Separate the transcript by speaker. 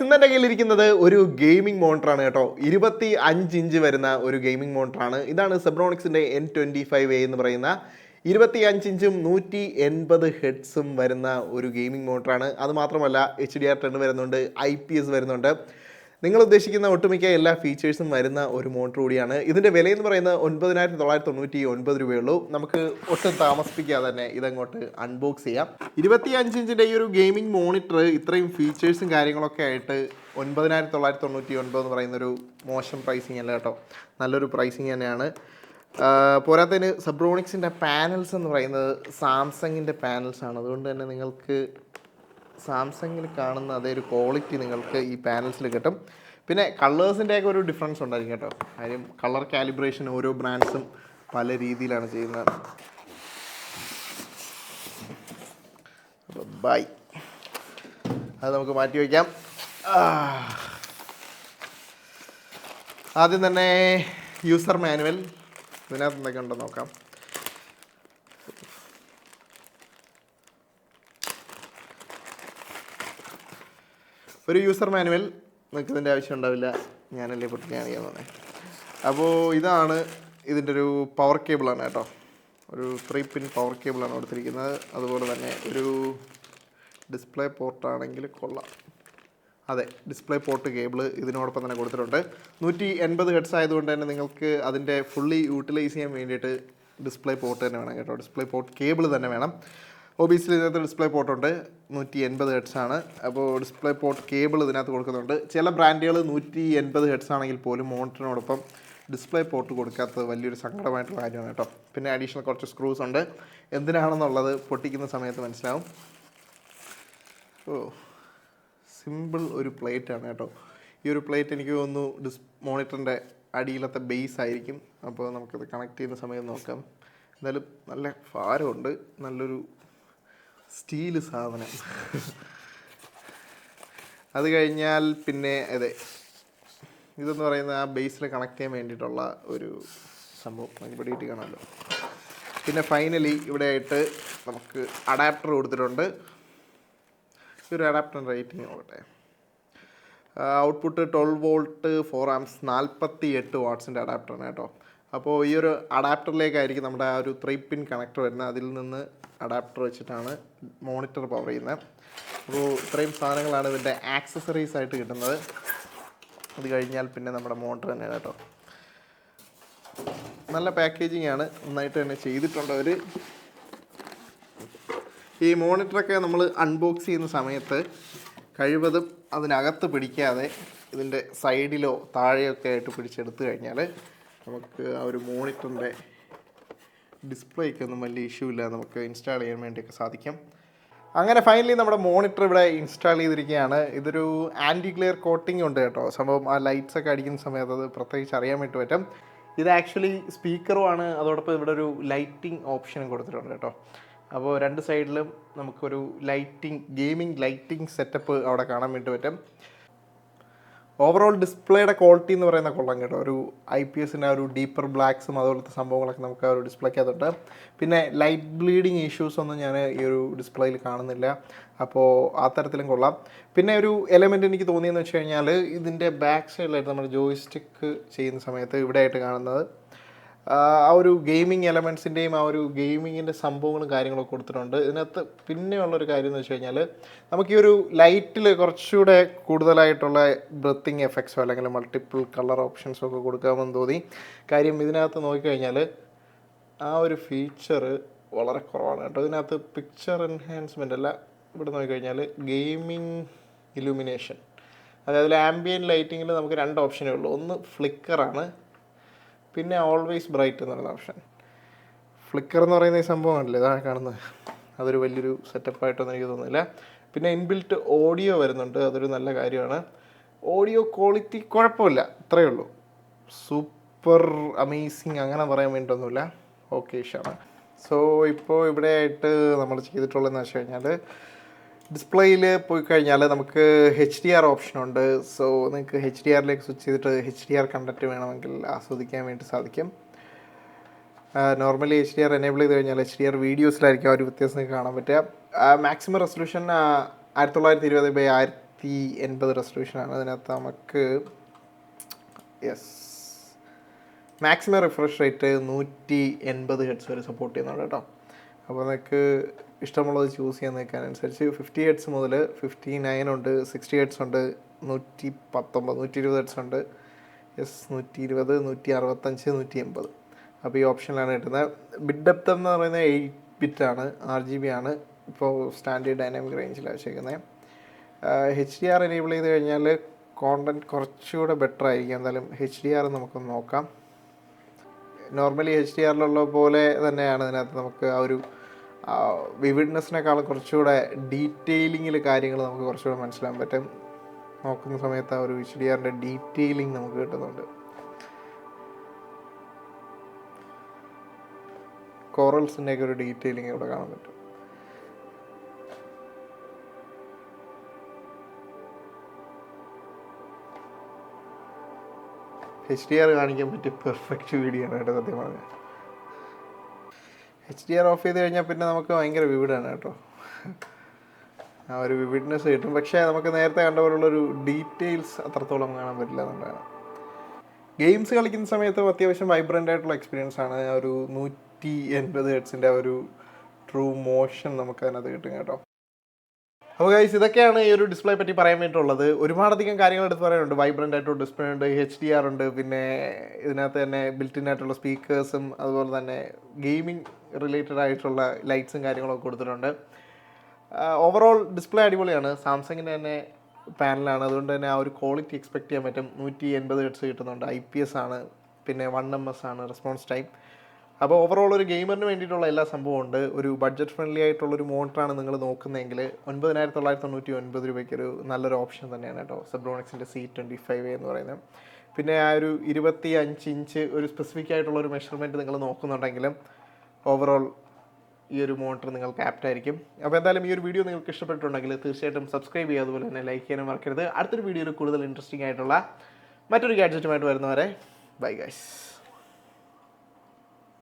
Speaker 1: ഇന്ന് എൻ്റെ കയ്യിലിരിക്കുന്നത് ഒരു ഗെയിമിംഗ് മോണിറ്ററാണ് കേട്ടോ. 25 ഇഞ്ച് വരുന്ന ഒരു ഗെയിമിംഗ് മോണിറ്ററാണ്. ഇതാണ് സെബ്രോണിക്സിൻ്റെ N25A എന്ന് പറയുന്ന 25 ഇഞ്ചും 180 ഹെഡ്സും വരുന്ന ഒരു ഗെയിമിംഗ് മോണിറ്ററാണ്. അതുമാത്രമല്ല HDR10 വരുന്നുണ്ട്, IPS വരുന്നുണ്ട്. നിങ്ങൾ ഉദ്ദേശിക്കുന്ന ഒട്ടുമിക്ക എല്ലാ ഫീച്ചേഴ്സും വരുന്ന ഒരു മോണിറ്റർ കൂടിയാണ്. ഇതിൻ്റെ വിലയെന്ന് പറയുന്നത് 9,999 രൂപയുള്ളൂ. നമുക്ക് ഒട്ടും താമസിപ്പിക്കാതെ തന്നെ ഇതങ്ങോട്ട് അൺബോക്സ് ചെയ്യാം. 25 ഇഞ്ചിൻ്റെ ഈ ഒരു ഗെയിമിംഗ് മോണിറ്റർ ഇത്രയും ഫീച്ചേഴ്സും കാര്യങ്ങളൊക്കെ ആയിട്ട് 9,999 എന്ന് പറയുന്നൊരു മോശം പ്രൈസിങ് അല്ല കേട്ടോ, നല്ലൊരു പ്രൈസിങ് തന്നെയാണ്. പോരാത്തതിന് സെബ്രോണിക്സിൻ്റെ പാനൽസ് എന്ന് പറയുന്നത് സാംസങ്ങിൻ്റെ പാനൽസാണ്. അതുകൊണ്ട് തന്നെ നിങ്ങൾക്ക് സാംസങ്ങിൽ കാണുന്ന അതേ ഒരു ക്വാളിറ്റി നിങ്ങൾക്ക് ഈ പാനൽസിൽ കിട്ടും. പിന്നെ കളേഴ്സിൻ്റെയൊക്കെ ഒരു ഡിഫറൻസ് ഉണ്ടായിരിക്കും കേട്ടോ. കാര്യം കളർ കാലിബ്രേഷൻ ഓരോ ബ്രാൻഡ്സും പല രീതിയിലാണ് ചെയ്യുന്നത്. അപ്പോൾ ബൈ, അത് നമുക്ക് മാറ്റി വയ്ക്കാം. ആദ്യം തന്നെ യൂസർ മാനുവൽ, ഇതിനകത്ത് എന്തൊക്കെ ഉണ്ടെന്ന് നോക്കാം. ഒരു യൂസർ മാനുവൽ, നിങ്ങൾക്ക് ഇതിൻ്റെ ആവശ്യം ഉണ്ടാവില്ല, ഞാനല്ലേ പൊട്ടിക്കാൻ ചെയ്യുന്നത്. അപ്പോൾ ഇതാണ് ഇതിൻ്റെ ഒരു പവർ കേബിളാണ് കേട്ടോ. ഒരു 3 പിൻ പവർ കേബിളാണ് കൊടുത്തിരിക്കുന്നത്. അതുപോലെ തന്നെ ഒരു ഡിസ്പ്ലേ പോർട്ടാണെങ്കിൽ കൊള്ളാം. അതെ, ഡിസ്പ്ലേ പോർട്ട് കേബിൾ ഇതിനോടൊപ്പം തന്നെ കൊടുത്തിട്ടുണ്ട്. 180 ഹെഡ്സ് ആയതുകൊണ്ട് തന്നെ നിങ്ങൾക്ക് അതിൻ്റെ ഫുള്ളി യൂട്ടിലൈസ് ചെയ്യാൻ വേണ്ടിയിട്ട് ഡിസ്പ്ലേ പോർട്ട് തന്നെ വേണം കേട്ടോ. ഡിസ്പ്ലേ പോർട്ട് കേബിൾ തന്നെ വേണം. ഒബിയസ്ലി ഇതിനകത്ത് ഡിസ്പ്ലേ പോർട്ടുണ്ട്, 180 ഹെഡ്സ് ആണ്. അപ്പോൾ ഡിസ്പ്ലേ പോർട്ട് കേബിൾ ഇതിനകത്ത് കൊടുക്കുന്നുണ്ട്. ചില ബ്രാൻഡുകൾ 180 ഹെഡ്സ് ആണെങ്കിൽ പോലും മോണിറ്ററിനോടൊപ്പം ഡിസ്പ്ലേ പോർട്ട് കൊടുക്കാത്തത് വലിയൊരു സങ്കടമായിട്ടുള്ള കാര്യമാണ് കേട്ടോ. പിന്നെ അഡീഷണൽ കുറച്ച് സ്ക്രൂസ് ഉണ്ട്, എന്തിനാണെന്നുള്ളത് പൊട്ടിക്കുന്ന സമയത്ത് മനസ്സിലാവും. സിമ്പിൾ ഒരു പ്ലേറ്റാണ് കേട്ടോ. ഈ ഒരു പ്ലേറ്റ് എനിക്ക് തോന്നുന്നു മോണിറ്ററിൻ്റെ അടിയിലത്തെ ബേസ് ആയിരിക്കും. അപ്പോൾ നമുക്കത് കണക്ട് ചെയ്യുന്ന സമയം നോക്കാം. എന്തായാലും നല്ല ഭാരമുണ്ട്, നല്ലൊരു സ്റ്റീൽ സാധനം. അത് കഴിഞ്ഞാൽ പിന്നെ അതെ, ഇതെന്ന് പറയുന്ന ആ ബേസിൽ കണക്ട് ചെയ്യാൻ വേണ്ടിയിട്ടുള്ള ഒരു സംഭവം നമുക്ക് പിടിയിട്ട് കാണാമല്ലോ. പിന്നെ ഫൈനലി ഇവിടെ ആയിട്ട് നമുക്ക് അഡാപ്റ്റർ കൊടുത്തിട്ടുണ്ട്. ഒരു അഡാപ്റ്റർ റേറ്റിംഗ് നോക്കട്ടെ. ഔട്ട്പുട്ട് 12 വോൾട്ട് 4 ആംപ്സ് 48 വാട്ട്സിൻ്റെ അഡാപ്റ്ററാണ് കേട്ടോ. അപ്പോൾ ഈ ഒരു അഡാപ്റ്ററിലേക്കായിരിക്കും നമ്മുടെ ആ ഒരു 3 പിൻ കണക്ടർ വരുന്നത്. അതിൽ നിന്ന് അഡാപ്റ്റർ വെച്ചിട്ടാണ് മോണിറ്റർ പവർ ചെയ്യുന്നത്. അപ്പോൾ ഇത്രയും സാധനങ്ങളാണ് ഇതിൻ്റെ ആക്സസറീസ് ആയിട്ട് കിട്ടുന്നത്. അത് കഴിഞ്ഞാൽ പിന്നെ നമ്മുടെ മോണിറ്റർ തന്നെയാണ് കേട്ടോ. നല്ല പാക്കേജിങ് ആണ്, നന്നായിട്ട് തന്നെ ചെയ്തിട്ടുണ്ട് അവർ. ഈ മോണിറ്ററൊക്കെ നമ്മൾ അൺബോക്സ് ചെയ്യുന്ന സമയത്ത് കഴിവതും അതിനകത്ത് പിടിക്കാതെ ഇതിൻ്റെ സൈഡിലോ താഴെയൊക്കെ ആയിട്ട് പിടിച്ചെടുത്ത് കഴിഞ്ഞാൽ നമുക്ക് ആ ഒരു മോണിറ്ററിൻ്റെ ഡിസ്പ്ലേക്കൊന്നും വലിയ ഇഷ്യൂ ഇല്ല, നമുക്ക് ഇൻസ്റ്റാൾ ചെയ്യാൻ വേണ്ടിയൊക്കെ സാധിക്കും. അങ്ങനെ ഫൈനലി നമ്മുടെ മോണിറ്റർ ഇവിടെ ഇൻസ്റ്റാൾ ചെയ്തിരിക്കുകയാണ്. ഇതൊരു ആൻറ്റി ഗ്ലെയർ കോട്ടിംഗ് ഉണ്ട് കേട്ടോ. സംഭവം ആ ലൈറ്റ്സ് ഒക്കെ അടിക്കുന്ന സമയത്ത് അത് പ്രത്യേകിച്ച് അറിയാൻ വേണ്ടി പറ്റും. ഇത് ആക്ച്വലി സ്പീക്കറുമാണ്, അതോടൊപ്പം ഇവിടെ ഒരു ലൈറ്റിംഗ് ഓപ്ഷനും കൊടുത്തിട്ടുണ്ട് കേട്ടോ. അപ്പോൾ രണ്ട് സൈഡിലും നമുക്കൊരു ഗെയിമിംഗ് ലൈറ്റിംഗ് സെറ്റപ്പ് അവിടെ കാണാൻ വേണ്ടി പറ്റും. ഓവറോൾ ഡിസ്പ്ലേയുടെ ക്വാളിറ്റി എന്ന് പറയുന്ന കൊള്ളാം കേട്ടോ. ഒരു IPSൻ്റെ ആ ഒരു ഡീപ്പർ ബ്ലാക്സും അതുപോലത്തെ സംഭവങ്ങളൊക്കെ നമുക്ക് ആ ഒരു ഡിസ്പ്ലേക്കകത്തുണ്ട്. പിന്നെ ലൈറ്റ് ബ്ലീഡിങ് ഇഷ്യൂസ് ഒന്നും ഞാൻ ഈ ഒരു ഡിസ്പ്ലേയിൽ കാണുന്നില്ല. അപ്പോൾ ആ തരത്തിലും കൊള്ളാം. പിന്നെ ഒരു എലമെൻറ്റ് എനിക്ക് തോന്നിയെന്ന് വെച്ച് കഴിഞ്ഞാൽ ഇതിൻ്റെ ബാക്ക് സൈഡിലായിട്ട് നമ്മൾ ജോയിസ്റ്റിക്ക് ചെയ്യുന്ന സമയത്ത് ഇവിടെ ആയിട്ട് കാണുന്നത് ആ ഒരു ഗെയിമിംഗ് എലമെൻസിൻ്റെയും ആ ഒരു ഗെയിമിങ്ങിൻ്റെ സംഭവങ്ങളും കാര്യങ്ങളൊക്കെ കൊടുത്തിട്ടുണ്ട്. ഇതിനകത്ത് പിന്നെയുള്ളൊരു കാര്യം എന്ന് വെച്ച് കഴിഞ്ഞാൽ നമുക്ക് ഈ ഒരു ലൈറ്റിൽ കുറച്ചുകൂടെ കൂടുതലായിട്ടുള്ള ബ്രത്തിങ് എഫക്ട്സോ അല്ലെങ്കിൽ മൾട്ടിപ്പിൾ കളർ ഓപ്ഷൻസോ ഒക്കെ കൊടുക്കാമെന്ന് തോന്നി. കാര്യം ഇതിനകത്ത് നോക്കിക്കഴിഞ്ഞാൽ ആ ഒരു ഫീച്ചർ വളരെ കുറവാണ് കേട്ടോ. ഇതിനകത്ത് പിക്ചർ എൻഹാൻസ്മെൻ്റ് അല്ല, ഇവിടെ നോക്കിക്കഴിഞ്ഞാൽ ഗെയിമിംഗ് ഇലുമിനേഷൻ, അതായത് ആംബിയൻ ലൈറ്റിങ്ങിൽ നമുക്ക് 2 ഓപ്ഷനേ ഉള്ളൂ. ഒന്ന് ഫ്ലിക്കറാണ്, പിന്നെ ഓൾവേസ് ബ്രൈറ്റ് എന്നുള്ള ഓപ്ഷൻ. ഫ്ലിക്കർ എന്ന് പറയുന്ന ഈ സംഭവമാണല്ലേ ഇതാണ് കാണുന്നത്, അതൊരു വലിയൊരു സെറ്റപ്പായിട്ടൊന്നും എനിക്ക് തോന്നുന്നില്ല. പിന്നെ ഇൻബിൽറ്റ് ഓഡിയോ വരുന്നുണ്ട്, അതൊരു നല്ല കാര്യമാണ്. ഓഡിയോ ക്വാളിറ്റി കുഴപ്പമില്ല, ഇത്രയേ ഉള്ളൂ. സൂപ്പർ അമേസിങ് അങ്ങനെ പറയാൻ വേണ്ടിയിട്ടൊന്നുമില്ല, ഓക്കെ ഇഷ്ടമാണ്. സോ ഇപ്പോൾ ഇവിടെ ആയിട്ട് നമ്മൾ ചെയ്തിട്ടുള്ളതെന്ന് വെച്ച് കഴിഞ്ഞാൽ ഡിസ്പ്ലേയിൽ പോയി കഴിഞ്ഞാൽ നമുക്ക് HDR ഓപ്ഷനുണ്ട്. സോ നിങ്ങൾക്ക് HDRലേക്ക് സ്വിച്ച് ചെയ്തിട്ട് HDR കണ്ടൻറ്റ് വേണമെങ്കിൽ ആസ്വദിക്കാൻ വേണ്ടി സാധിക്കും. നോർമലി HDR എനേബിൾ ചെയ്ത് കഴിഞ്ഞാൽ HDR വീഡിയോസിലായിരിക്കും ആ ഒരു വ്യത്യാസം കാണാൻ പറ്റുക. Maximum resolution 1920 by 1080 റെസൊല്യൂഷനാണ്. അതിനകത്ത് നമുക്ക് മാക്സിമം റിഫ്രഷ് റേറ്റ് 180 ഹെഡ്സ് വരെ സപ്പോർട്ട് ചെയ്യുന്നുണ്ട് കേട്ടോ. അപ്പോൾ നിങ്ങൾക്ക് ഇഷ്ടമുള്ളത് ചൂസ് ചെയ്യാൻ നിൽക്കാനനുസരിച്ച് 50 ഹെഡ്സ് മുതൽ 59 ഉണ്ട്, 60 ഹെഡ്സ് ഉണ്ട്, 119 120 ഹെഡ്സ് ഉണ്ട്, 120 165 180. അപ്പോൾ ഈ ഓപ്ഷനിലാണ് കിട്ടുന്നത്. ബിറ്റ് ഡെപ്ത് എന്ന് പറയുന്നത് 8 ബിറ്റാണ്, RGB ആണ്. ഇപ്പോൾ സ്റ്റാൻഡേർഡ് ഡൈനാമിക് റേഞ്ചിലാണ് വെച്ചേക്കുന്നത്. HDR എനേബിൾ ചെയ്ത് കഴിഞ്ഞാൽ കോണ്ടൻറ്റ് കുറച്ചുകൂടെ ബെറ്റർ ആയിരിക്കും. എന്തായാലും HDR നമുക്കൊന്ന് നോക്കാം. നോർമലി HDRലുള്ള പോലെ തന്നെയാണ് ഇതിനകത്ത് നമുക്ക് ആ ഒരു വിവിഡ്നെസ്സിനേക്കാളും കുറച്ചുകൂടെ ഡീറ്റെയിലിങ്ങിൽ കാര്യങ്ങൾ നമുക്ക് കുറച്ചുകൂടെ മനസ്സിലാക്കാൻ പറ്റും. നോക്കുന്ന സമയത്ത് ആ ഒരു HDRൻ്റെ ഡീറ്റെയിലിംഗ് നമുക്ക് കിട്ടുന്നുണ്ട്. കോറൽസിൻ്റെയൊക്കെ ഒരു ഡീറ്റെയിലിംഗ് ഇവിടെ കാണാൻ പറ്റും. HDR കാണിക്കാൻ പറ്റിയ പെർഫെക്റ്റ് വീഡിയോ ആണ് കേട്ടോ സത്യം പറഞ്ഞാൽ. HDR ഓഫ് ചെയ്ത് കഴിഞ്ഞാൽ പിന്നെ നമുക്ക് ഭയങ്കര വിവിഡാണ് കേട്ടോ. ആ ഒരു വിവിഡ്നെസ് കിട്ടും. പക്ഷേ നമുക്ക് നേരത്തെ കണ്ട പോലുള്ളൊരു ഡീറ്റെയിൽസ് അത്രത്തോളം കാണാൻ പറ്റില്ല എന്നുള്ളതാണ്. ഗെയിംസ് കളിക്കുന്ന സമയത്ത് അത്യാവശ്യം വൈബ്രൻ്റ് ആയിട്ടുള്ള എക്സ്പീരിയൻസ് ആണ്. ആ ഒരു 180 ഹെഡ്സിൻ്റെ ആ ഒരു ട്രൂ മോഷൻ നമുക്ക് അതിനകത്ത് കിട്ടും കേട്ടോ. അപ്പോൾ ഗൈസ്, ഇതൊക്കെയാണ് ഈ ഒരു ഡിസ്പ്ലേ പറ്റി പറയാൻ വേണ്ടിയിട്ടുള്ളത്. ഒരുപാടധികം കാര്യങ്ങൾ എടുത്ത് പറയാനുണ്ട്. വൈബ്രൻ്റ് ആയിട്ടുള്ള ഡിസ്പ്ലേ ഉണ്ട്, HDR ഉണ്ട്, പിന്നെ ഇതിനകത്ത് തന്നെ ബിൽറ്റിൻ ആയിട്ടുള്ള സ്പീക്കേഴ്സും അതുപോലെ തന്നെ ഗെയിമിംഗ് റിലേറ്റഡ് ആയിട്ടുള്ള ലൈറ്റ്സും കാര്യങ്ങളൊക്കെ കൊടുത്തിട്ടുണ്ട്. ഓവറോൾ ഡിസ്പ്ലേ അടിപൊളിയാണ്. സാംസങ്ങിൻ്റെ തന്നെ പാനലാണ്, അതുകൊണ്ട് തന്നെ ആ ഒരു ക്വാളിറ്റി എക്സ്പെക്ട് ചെയ്യാൻ പറ്റും. 180 ഹെഡ്സ് കിട്ടുന്നുണ്ട്, IPS ആണ്, പിന്നെ 1ms ആണ് റെസ്പോൺസ് ടൈം. അപ്പോൾ ഓവറോൾ ഒരു ഗെയിമറിന് വേണ്ടിയിട്ടുള്ള എല്ലാ സംഭവവും ഉണ്ട്. ഒരു ബഡ്ജറ്റ് ഫ്രണ്ട്ലി ആയിട്ടുള്ളൊരു മോണിറ്ററാണ് നിങ്ങൾ നോക്കുന്നതെങ്കിൽ 9999 രൂപയ്ക്കൊരു നല്ലൊരു ഓപ്ഷൻ തന്നെയാണ് കേട്ടോ സെബ്രോണിക്സിൻ്റെ C25 എന്ന് പറയുന്നത്. പിന്നെ ആ ഒരു 25 ഇഞ്ച് ഒരു സ്പെസിഫിക് ആയിട്ടുള്ളൊരു മെഷർമെൻറ്റ് നിങ്ങൾ നോക്കുന്നുണ്ടെങ്കിലും ഓവറോൾ ഈ ഒരു മോണിറ്റർ നിങ്ങൾക്ക് ആപ്റ്റായിരിക്കും. അപ്പോൾ എന്തായാലും ഈ ഒരു വീഡിയോ നിങ്ങൾക്ക് ഇഷ്ടപ്പെട്ടിട്ടുണ്ടെങ്കിൽ തീർച്ചയായിട്ടും സബ്സ്ക്രൈബ് ചെയ്യുക, അതുപോലെ തന്നെ ലൈക്ക് ചെയ്യാനും മറക്കരുത്. അടുത്തൊരു വീഡിയോയിൽ കൂടുതൽ ഇൻട്രസ്റ്റിംഗ് ആയിട്ടുള്ള മറ്റൊരു ഗാഡ്ജറ്റുമായിട്ട് വരുന്നവരെ ബൈ ഗൈസ്.